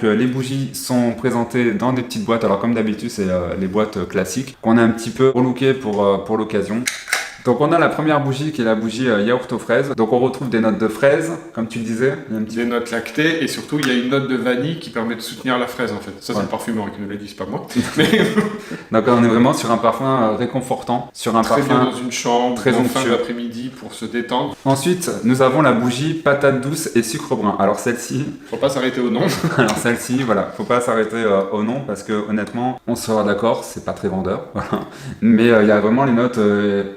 Donc les bougies sont présentées dans des petites boîtes. Alors comme d'habitude, c'est les boîtes classiques qu'on a un petit peu relookées pour l'occasion. Donc on a la première bougie qui est la bougie yaourt aux fraises. Donc on retrouve des notes de fraises, comme tu le disais. Il y a un petit... Des notes lactées et surtout il y a une note de vanille qui permet de soutenir la fraise en fait. Ça c'est Ouais. le parfumeur qui nous l'a dit, c'est pas moi. Mais Donc on est vraiment sur un parfum réconfortant, sur un très bien parfum dans une chambre, très en fin onctueux. d'après-midi pour se détendre. Ensuite, nous avons la bougie patate douce et sucre brun. Alors celle-ci, Faut pas s'arrêter au nom. voilà, faut pas s'arrêter au nom parce que honnêtement, on sera d'accord, c'est pas très vendeur, voilà. Mais il y a vraiment les notes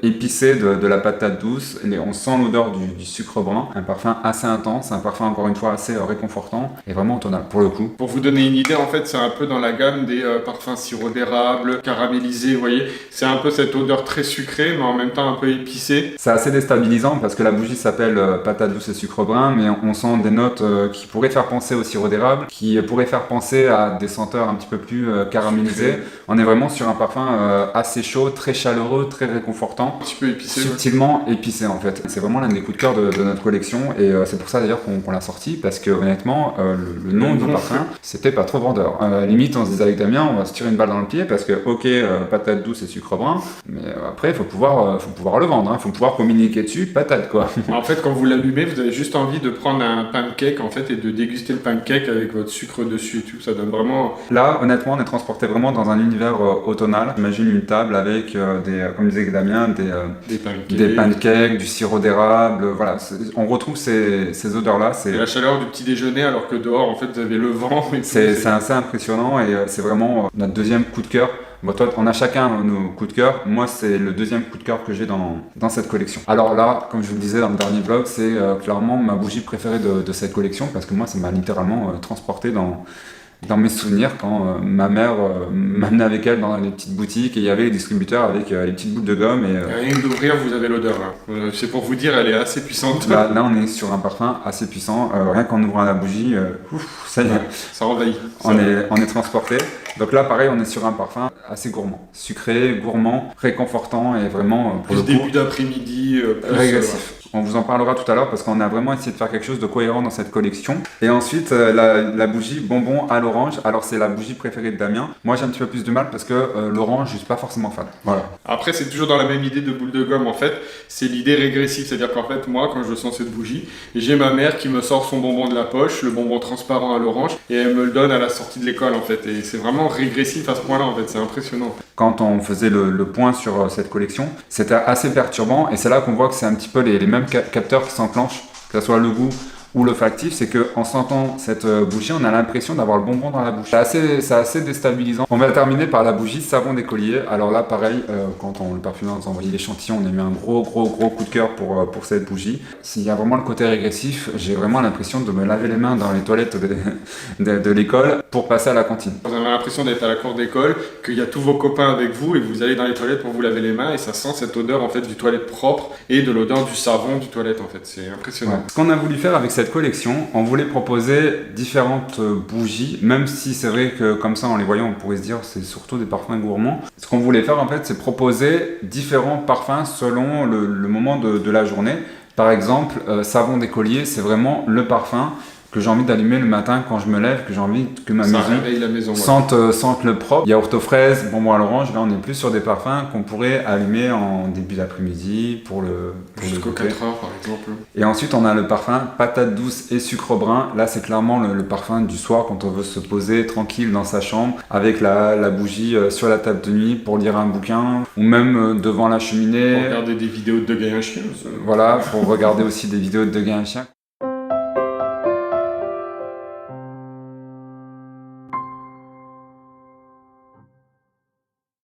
épicées de la patate douce. On sent l'odeur du sucre brun, un parfum assez intense, un parfum encore une fois assez réconfortant et vraiment tonal pour le coup. Pour vous donner une idée, en fait, c'est un peu dans la gamme des parfums sirop d'érable, caramélisés, vous voyez. C'est un peu cette odeur très sucrée, mais en même temps un peu épicée. C'est assez déstabilisant parce que la bougie s'appelle patate douce et sucre brun, mais on sent des notes qui pourraient faire penser au sirop d'érable, qui pourraient faire penser à des senteurs un petit peu plus caramélisées. Sucré. On est vraiment sur un parfum assez chaud, très chaleureux, très réconfortant. Un petit peu épicé. Ouais. Subtilement épicé en fait. C'est vraiment l'un des coups de cœur de notre collection et c'est pour ça d'ailleurs qu'on l'a sorti parce que honnêtement le nom du parfum c'était pas trop vendeur. Limite on se disait avec Damien on va se tirer une balle dans le pied parce que ok patate douce et sucre brun mais après il faut pouvoir le vendre, hein. Faut pouvoir communiquer dessus patate quoi. En fait, quand vous l'allumez, vous avez juste envie de prendre un pancake en fait et de déguster le pancake avec votre sucre dessus et tout. Ça donne vraiment. Là honnêtement on est transporté vraiment dans un univers automnal. Imagine une table avec comme disait Damien des pancakes, du sirop d'érable, voilà, on retrouve ces odeurs-là. Et la chaleur du petit déjeuner alors que dehors en fait vous avez le vent. C'est assez impressionnant et c'est vraiment notre deuxième coup de cœur. Bon, toi, on a chacun nos coups de cœur. Moi, c'est le deuxième coup de cœur que j'ai dans cette collection. Alors là, comme je vous le disais dans le dernier vlog, c'est clairement ma bougie préférée de cette collection parce que moi, ça m'a littéralement transporté dans mes souvenirs quand ma mère m'amenait avec elle dans les petites boutiques et il y avait les distributeurs avec les petites boules de gomme et Rien que d'ouvrir, vous avez l'odeur. C'est pour vous dire, elle est assez puissante. là on est sur un parfum assez puissant. Rien qu'en ouvrant la bougie, ça y est, Ça envahit. on est transporté. Donc là pareil, on est sur un parfum assez gourmand, sucré, gourmand, réconfortant et vraiment pour Plus le début coup d'après-midi, régressif. On vous en parlera tout à l'heure parce qu'on a vraiment essayé de faire quelque chose de cohérent dans cette collection. Et ensuite, la bougie bonbon à l'orange. Alors, c'est la bougie préférée de Damien. Moi, j'ai un petit peu plus de mal parce que l'orange, je suis pas forcément fan. Voilà. Après, c'est toujours dans la même idée de boule de gomme en fait. C'est l'idée régressive, c'est-à-dire qu'en fait, moi, quand je sens cette bougie, j'ai ma mère qui me sort son bonbon de la poche, le bonbon transparent à l'orange, et elle me le donne à la sortie de l'école en fait. Et c'est vraiment régressif à ce point-là en fait, c'est impressionnant. Quand on faisait le point sur cette collection, c'était assez perturbant et c'est là qu'on voit que c'est un petit peu les mêmes capteurs qui s'enclenchent, que ce soit le goût ou l'olfactif, c'est qu'en sentant cette bougie, on a l'impression d'avoir le bonbon dans la bouche. C'est assez déstabilisant. On va terminer par la bougie savon d'écolier. Alors là, pareil, quand le parfumeur nous a envoyé l'échantillon, on a eu un gros coup de cœur pour cette bougie. S'il y a vraiment le côté régressif, j'ai vraiment l'impression de me laver les mains dans les toilettes de l'école pour passer à la cantine. Vous avez l'impression d'être à la cour d'école, qu'il y a tous vos copains avec vous et vous allez dans les toilettes pour vous laver les mains et ça sent cette odeur en fait du toilette propre et de l'odeur du savon du toilette en fait. C'est impressionnant. Ouais. Ce qu'on a voulu faire avec cette collection, on voulait proposer différentes bougies, même si c'est vrai que comme ça en les voyant on pourrait se dire c'est surtout des parfums gourmands. Ce qu'on voulait faire en fait c'est proposer différents parfums selon le moment de la journée. Par exemple, savon d'écolier, c'est vraiment le parfum que j'ai envie d'allumer le matin quand je me lève, que j'ai envie que ma Ça réveille la maison. Ouais. sente le propre. Yaourt aux fraises, bonbon à l'orange, là on est plus sur des parfums qu'on pourrait allumer en début d'après-midi pour le Jusqu'aux goûter. 4 heures par exemple. Et ensuite on a le parfum patate douce et sucre brun. Là c'est clairement le parfum du soir quand on veut se poser tranquille dans sa chambre avec la bougie sur la table de nuit pour lire un bouquin ou même devant la cheminée. Pour regarder des vidéos de Gaïa Chien. Voilà, pour regarder aussi des vidéos de Gaïa Chien.